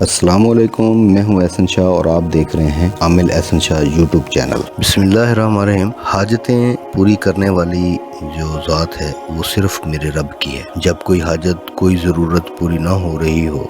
السلام علیکم، میں ہوں احسن شاہ اور آپ دیکھ رہے ہیں عامل احسن شاہ یوٹیوب چینل۔ بسم اللہ الرحمن الرحیم۔ حاجتیں پوری کرنے والی جو ذات ہے وہ صرف میرے رب کی ہے۔ جب کوئی حاجت، کوئی ضرورت پوری نہ ہو رہی ہو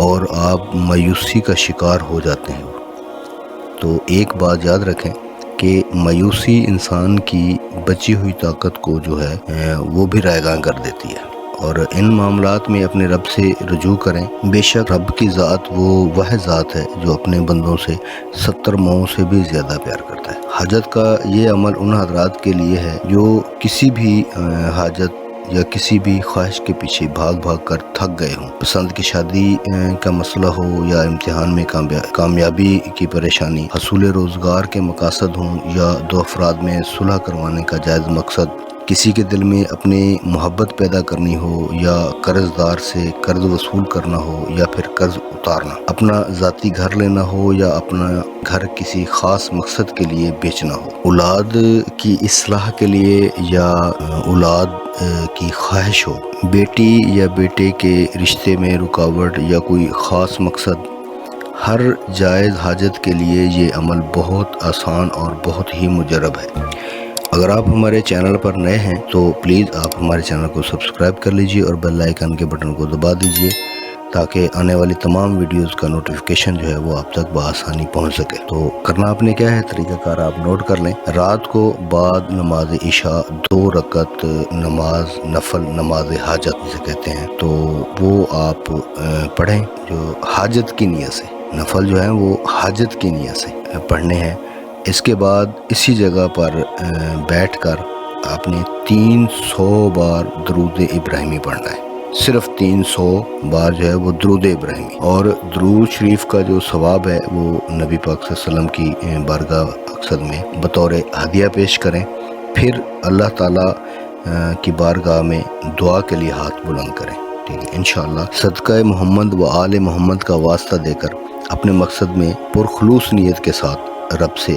اور آپ مایوسی کا شکار ہو جاتے ہیں تو ایک بات یاد رکھیں کہ مایوسی انسان کی بچی ہوئی طاقت کو جو ہے وہ بھی رائیگاں کر دیتی ہے، اور ان معاملات میں اپنے رب سے رجوع کریں۔ بے شک رب کی ذات وہ ذات ہے جو اپنے بندوں سے 70 ماؤں سے بھی زیادہ پیار کرتا ہے۔ حاجت کا یہ عمل ان حضرات کے لیے ہے جو کسی بھی حاجت یا کسی بھی خواہش کے پیچھے بھاگ کر تھک گئے ہوں۔ پسند کی شادی کا مسئلہ ہو یا امتحان میں کامیابی کی پریشانی، حصول روزگار کے مقاصد ہوں یا دو افراد میں صلح کروانے کا جائز مقصد، کسی کے دل میں اپنی محبت پیدا کرنی ہو یا قرض دار سے قرض وصول کرنا ہو یا پھر قرض اتارنا، اپنا ذاتی گھر لینا ہو یا اپنا گھر کسی خاص مقصد کے لیے بیچنا ہو، اولاد کی اصلاح کے لیے یا اولاد کی خواہش ہو، بیٹی یا بیٹے کے رشتے میں رکاوٹ یا کوئی خاص مقصد، ہر جائز حاجت کے لیے یہ عمل بہت آسان اور بہت ہی مجرب ہے۔ اگر آپ ہمارے چینل پر نئے ہیں تو پلیز آپ ہمارے چینل کو سبسکرائب کر لیجئے اور بیل آئیکن کے بٹن کو دبا دیجئے تاکہ آنے والی تمام ویڈیوز کا نوٹیفیکیشن جو ہے وہ آپ تک بآسانی پہنچ سکے۔ تو کرنا آپ نے کیا ہے، طریقہ کار آپ نوٹ کر لیں۔ رات کو بعد نماز عشاء 2 رکعت نماز نفل، نماز حاجت جسے کہتے ہیں، تو وہ آپ پڑھیں جو حاجت کی نیت سے، نفل جو ہیں وہ حاجت کی نیت سے پڑھنے ہیں۔ اس کے بعد اسی جگہ پر بیٹھ کر آپ نے 300 بار درود ابراہیمی پڑھنا ہے، صرف 300 بار جو ہے وہ درود ابراہیمی، اور درود شریف کا جو ثواب ہے وہ نبی پاک صلی اللہ علیہ وسلم کی بارگاہ اقصد میں بطور ہدیہ پیش کریں، پھر اللہ تعالیٰ کی بارگاہ میں دعا کے لیے ہاتھ بلند کریں، ٹھیک ہے۔ انشاءاللہ صدقہ محمد و آل محمد کا واسطہ دے کر اپنے مقصد میں پرخلوص نیت کے ساتھ رب سے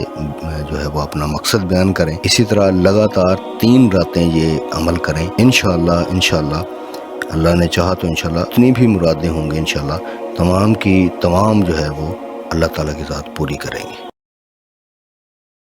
جو ہے وہ اپنا مقصد بیان کریں۔ اسی طرح لگاتار 3 راتیں یہ عمل کریں۔ انشاءاللہ اللہ نے چاہا تو انشاءاللہ اتنی بھی مرادیں ہوں گے انشاءاللہ تمام کی تمام جو ہے وہ اللہ تعالیٰ کی ذات پوری کریں گے۔